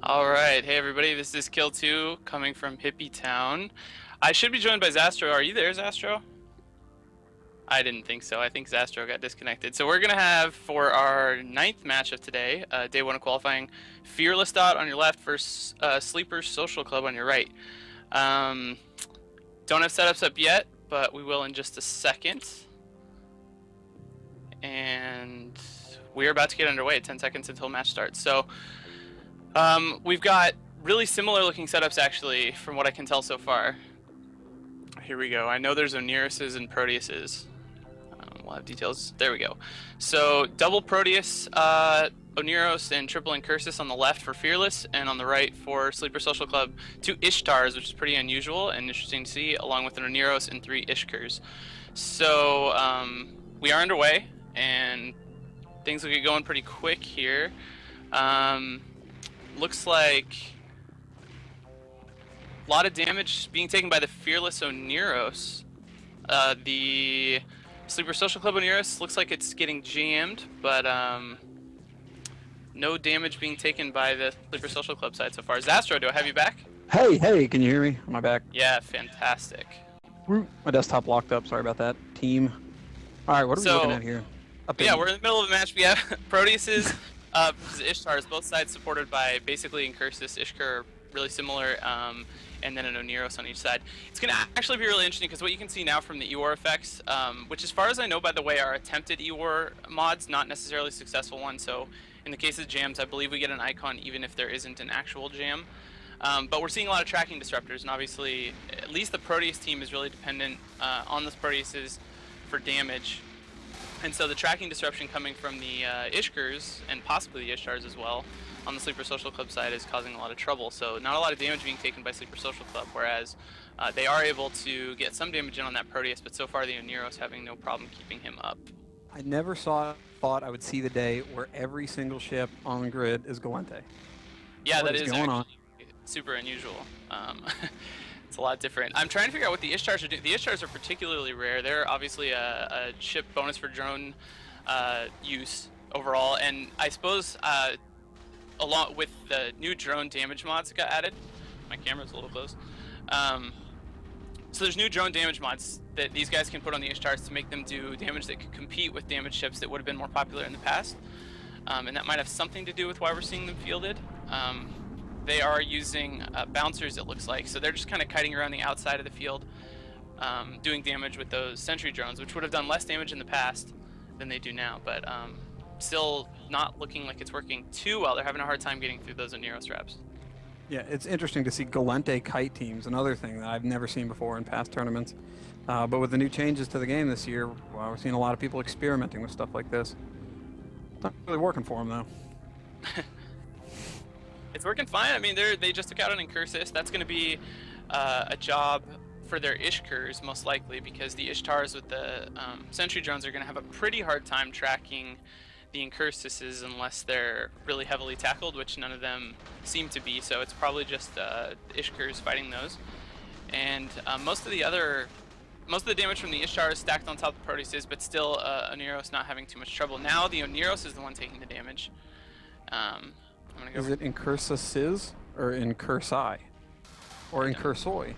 Alright, hey everybody, this is Kill2 coming from Hippie Town. I should be joined by Zastro. Are you there, Zastro? I didn't think so. I think Zastro got disconnected. So we're going to have, for our ninth match of today, day one of qualifying, Fearless Dot on your left versus Sleeper Social Club on your right. Don't have setups up yet, but we will in just a second. And we are about to get underway, 10 seconds until match starts. So we've got really similar looking setups actually, from what I can tell so far. Here we go. I know there's Oniruses and Proteuses. We'll have details. There we go. So double Proteus, Oniros, and triple Incursus on the left for Fearless, and on the right for Sleeper Social Club, 2 Ishtars, which is pretty unusual and interesting to see, along with an Oniros and 3 Ishkars. So we are underway, and things will get going pretty quick here. Looks like a lot of damage being taken by the Fearless Oniros. The Sleeper Social Club Oniros looks like it's getting jammed, but no damage being taken by the Sleeper Social Club side so far. Zastro, do I have you back? Hey, can you hear me? Am I back? Yeah, fantastic. My desktop locked up, sorry about that. Team. Alright, what are we looking at here? Yeah, we're in the middle of a match. We have Proteuses versus Ishtars, both sides supported by basically Incursus, Ishkar, really similar, and then an Oniros on each side. It's going to actually be really interesting because what you can see now from the EWAR effects, which as far as I know, by the way, are attempted EWAR mods, not necessarily successful ones. So in the case of jams, I believe we get an icon even if there isn't an actual jam. But we're seeing a lot of tracking disruptors, and obviously at least the Proteus team is really dependent on those Proteuses for damage. And so the tracking disruption coming from the Ishkars, and possibly the Ishtars as well, on the Sleeper Social Club side is causing a lot of trouble. So not a lot of damage being taken by Sleeper Social Club, whereas they are able to get some damage in on that Proteus, but so far the Oniros having no problem keeping him up. I never thought I would see the day where every single ship on the grid is Galente. Yeah, that is actually super unusual. It's a lot different. I'm trying to figure out what the Ishtars are doing. The Ishtars are particularly rare. They're obviously a ship bonus for drone use overall, and I suppose along with the new drone damage mods that got added. My camera's a little close. So there's new drone damage mods that these guys can put on the Ishtars to make them do damage that could compete with damage ships that would have been more popular in the past. And that might have something to do with why we're seeing them fielded. They are using bouncers, it looks like, so they're just kind of kiting around the outside of the field, doing damage with those sentry drones, which would have done less damage in the past than they do now, but still not looking like it's working too well. They're having a hard time getting through those Oniros traps. Yeah, it's interesting to see Galente kite teams, another thing that I've never seen before in past tournaments. But with the new changes to the game this year, well, we're seeing a lot of people experimenting with stuff like this. It's not really working for them, though. It's working fine. I mean, they just took out an Incursus. That's going to be a job for their Ishkars, most likely, because the Ishtars with the sentry drones are going to have a pretty hard time tracking the Incursuses unless they're really heavily tackled, which none of them seem to be. So it's probably just Ishkars fighting those. And most of the damage from the Ishtar is stacked on top of the Proteuses, but still Oniros not having too much trouble. Now the Oniros is the one taking the damage. Is it Incursuses or Incursi? Or Incursoi?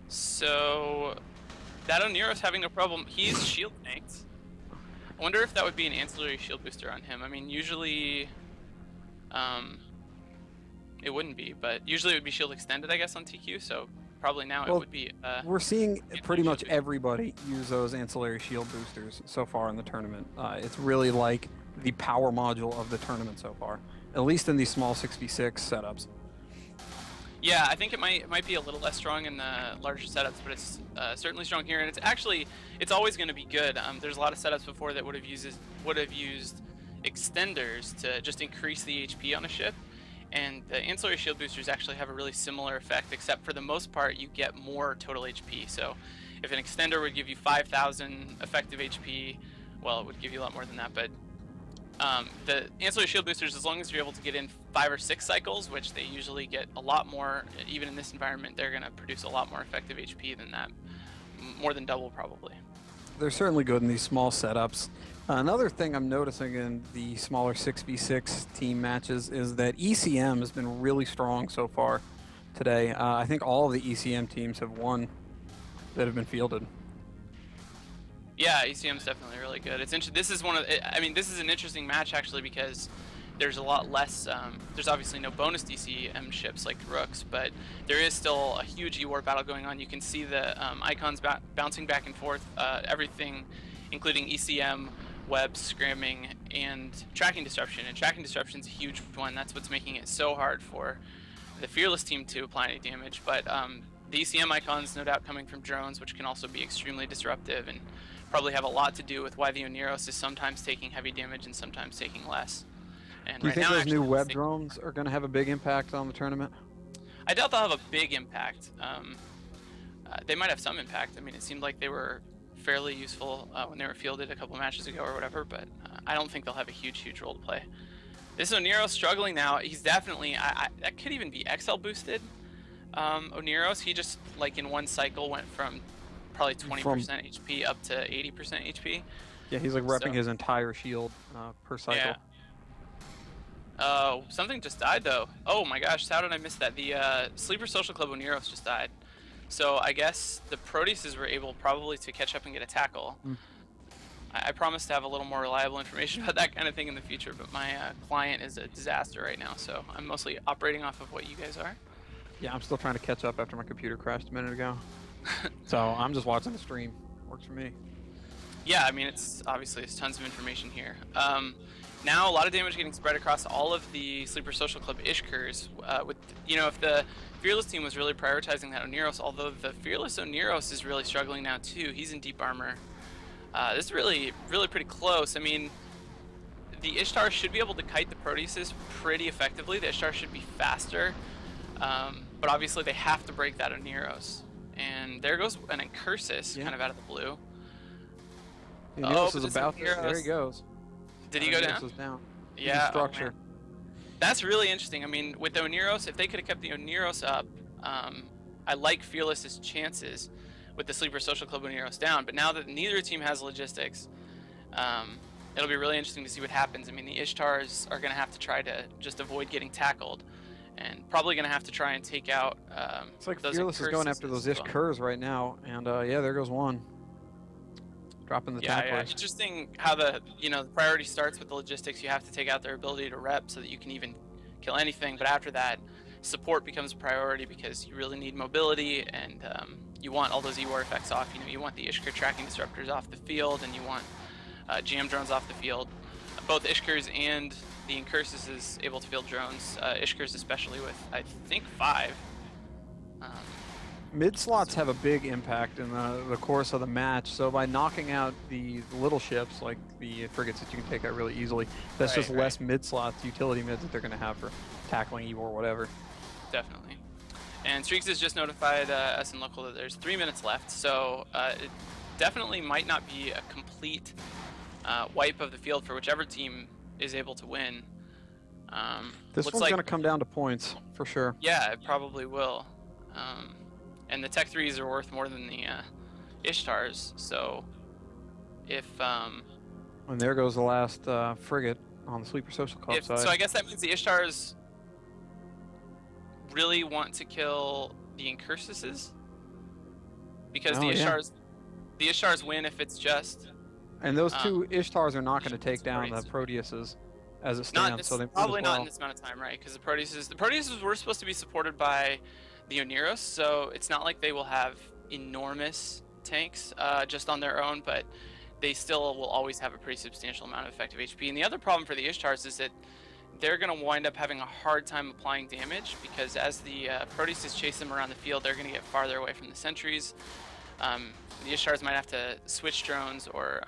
So that Oniros having no problem. He's shield tanked. I wonder if that would be an ancillary shield booster on him. I mean, usually it wouldn't be, but usually it would be shield extended, I guess, on TQ, so probably now it would be. We're seeing pretty much everybody use those ancillary shield boosters so far in the tournament. It's really like the power module of the tournament so far, at least in these small 6v6 setups. Yeah, I think it might be a little less strong in the larger setups, but it's certainly strong here, and it's always going to be good. There's a lot of setups before that would have used extenders to just increase the HP on a ship. And the ancillary shield boosters actually have a really similar effect, except for the most part you get more total HP. So if an extender would give you 5,000 effective HP, well, it would give you a lot more than that, but the ancillary shield boosters, as long as you're able to get in 5 or 6 cycles, which they usually get a lot more, even in this environment, they're going to produce a lot more effective HP than that, more than double probably. they're certainly good in these small setups. Another thing I'm noticing in the smaller 6v6 team matches is that ECM has been really strong so far today. I think all of the ECM teams have won that have been fielded. Yeah, ECM's definitely really good. It's this is one of I mean, this is an interesting match actually because there's a lot less. There's obviously no bonus DCM ships like Rooks, but there is still a huge E-War battle going on. You can see the icons bouncing back and forth. Everything, including ECM, web, scrimming, and tracking disruption. And tracking disruption is a huge one. That's what's making it so hard for the Fearless team to apply any damage. But the ECM icons, no doubt, coming from drones, which can also be extremely disruptive and probably have a lot to do with why the Oneros is sometimes taking heavy damage and sometimes taking less. And do you right think now, those new web drones are going to have a big impact on the tournament? I doubt they'll have a big impact. They might have some impact. I mean, it seemed like they were fairly useful when they were fielded a couple matches ago or whatever, but I don't think they'll have a huge role to play. This Oneros struggling now. He's definitely, that could even be XL boosted. Oneros, he just like in one cycle went from probably 20% HP up to 80% HP. Yeah, he's like repping his entire shield per cycle. Yeah. Something just died though. Oh my gosh, how did I miss that? The Sleeper Social Club Oneros just died. So I guess the Proteuses were able probably to catch up and get a tackle. I promise to have a little more reliable information about that kind of thing in the future, but my client is a disaster right now, so I'm mostly operating off of what you guys are. Yeah, I'm still trying to catch up after my computer crashed a minute ago. So I'm just watching the stream. Works for me. Yeah, I mean, it's obviously there's tons of information here. Now a lot of damage getting spread across all of the Sleeper Social Club Ishkers. With if the Fearless team was really prioritizing that Oneros, although the Fearless Oneros is really struggling now too. He's in deep armor. This is really pretty close. I mean, the Ishtar should be able to kite the Proteuses pretty effectively. The Ishtar should be faster, but obviously they have to break that Oneros. And there goes an Incursus kind of out of the blue. The Oneros is about there he goes. Did he go down? Was down. Yeah. Structure. That's really interesting. I mean, with the Oneros, if they could have kept the Oneros up, I like Fearless's chances with the Sleeper Social Club Oneros down. But now that neither team has logistics, it'll be really interesting to see what happens. I mean, the Ishtars are going to have to try to just avoid getting tackled, and probably going to have to try and take out. It's like Fearless is going after those Ishkers right now, and yeah, there goes one. Dropping the tacklers. Yeah, interesting how the priority starts with the logistics. You have to take out their ability to rep so that you can even kill anything. But after that, support becomes a priority because you really need mobility, and you want all those E-War effects off. You want the Ishkar tracking disruptors off the field, and you want jam drones off the field. Both Ishkars and the Incursus is able to field drones. Ishkars especially with, I think, 5. Mid-slots have a big impact in the course of the match, so by knocking out the little ships, like the frigates that you can take out really easily, that's just less mid-slots, utility mids that they're going to have for tackling Evo or whatever. Definitely. And Streaks has just notified us in local that there's 3 minutes left, so it definitely might not be a complete wipe of the field for whichever team is able to win. This one's going to come down to points, for sure. Yeah, it probably will. And the Tech 3s are worth more than the Ishtars, so if... and there goes the last frigate on the Sleeper Social Club side. So I guess that means the Ishtars really want to kill the Incursuses? Because the Ishtars win if it's just... And those two Ishtars are not going to take down the Proteuses as it stands, so they probably not in this amount of time, right? Because the Proteuses were supposed to be supported by the Oneros, so it's not like they will have enormous tanks just on their own, but they still will always have a pretty substantial amount of effective HP. And the other problem for the Ishtars is that they're going to wind up having a hard time applying damage, because as the Proteuses chase them around the field, they're going to get farther away from the sentries. The Ishtars might have to switch drones or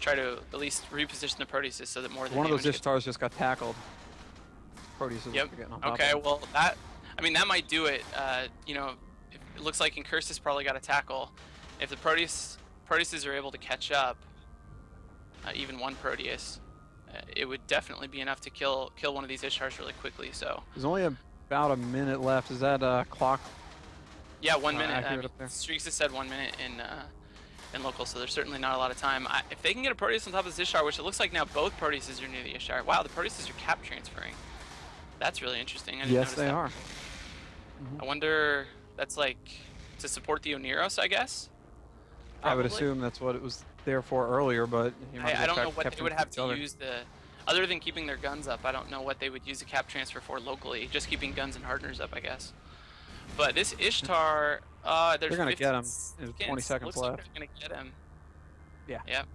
try to at least reposition the Proteuses so that more of the one of those Ishtars just got tackled. Proteuses yep. are getting on top Okay, of it. well that might do it. It looks like Incursus probably got a tackle. If the Proteuses are able to catch up, even one Proteus, it would definitely be enough to kill one of these Ishtars really quickly. So there's only about a minute left. Is that clock? Yeah, 1 minute. Streaks has said 1 minute in local, so there's certainly not a lot of time. If they can get a Proteus on top of this Ishtar, which it looks like now both Proteuses are near the Ishtar. Wow, the Proteuses are cap transferring. That's really interesting. I didn't Yes, notice they that. are. I wonder, that's like to support the Oneros, I guess? I would Probably. assume that's what it was there for earlier, but I don't know what they would have to use other than keeping their guns up. I don't know what they would use a cap transfer for locally. Just keeping guns and hardeners up, I guess. But this Ishtar, there's they're gonna get him. seconds. There's 20 seconds Looks left. like they're gonna get him. Yeah. Yep.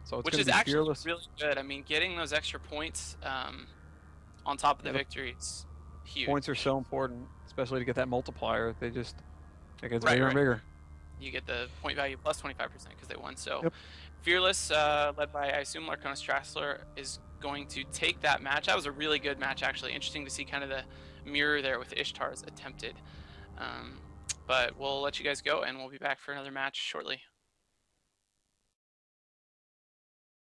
So it's Which gonna is be actually fearless. really good. I mean, getting those extra points on top of the victory is huge. Points are so important, especially to get that multiplier. It gets Right, bigger and bigger. You get the point value plus 25% because they won. So Yep. Fearless, led by, I assume, Larkonis Strassler, is going to take that match. That was a really good match, actually. Interesting to see kind of the mirror there with Ishtar's attempted. But we'll let you guys go, and we'll be back for another match shortly.